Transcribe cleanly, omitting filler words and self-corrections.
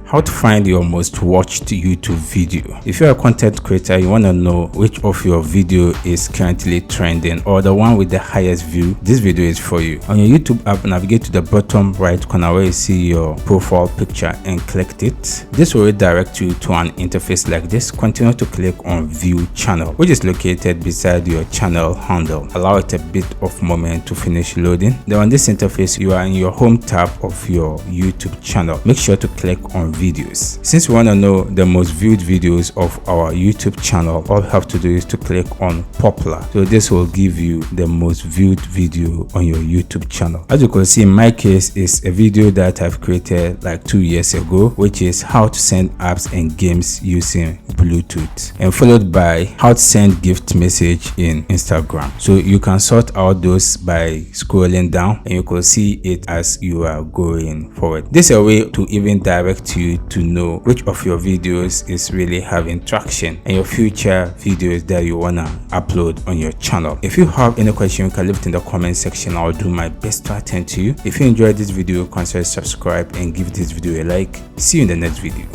How to find your most watched YouTube video. If you're a content creator, you want to know which of your video is currently trending or the one with the highest view, this video is for you. On your YouTube app, navigate to the bottom right corner where you see your profile picture and click it. This will redirect you to an interface like this. Continue to click on View Channel, which is located beside your channel handle. Allow it a bit of moment to finish loading. Then on this interface, you are in your home tab of your YouTube channel. Make sure to click on videos. Since we want to know the most viewed videos of our YouTube channel, all you have to do is to click on popular. So this will give you the most viewed video on your YouTube channel. As you can see, in my case is a video that I've created like 2 years ago, which is how to send apps and games using Bluetooth, and followed by how to send gift message in Instagram. So you can sort out those by scrolling down and you can see it as you are going forward. This is a way to even direct you to know which of your videos is really having traction and your future videos that you wanna upload on your channel. If you have any question, you can leave it in the comment section. I'll do my best to attend to you. If you enjoyed this video, consider subscribe and give this video a like. See you in the next video.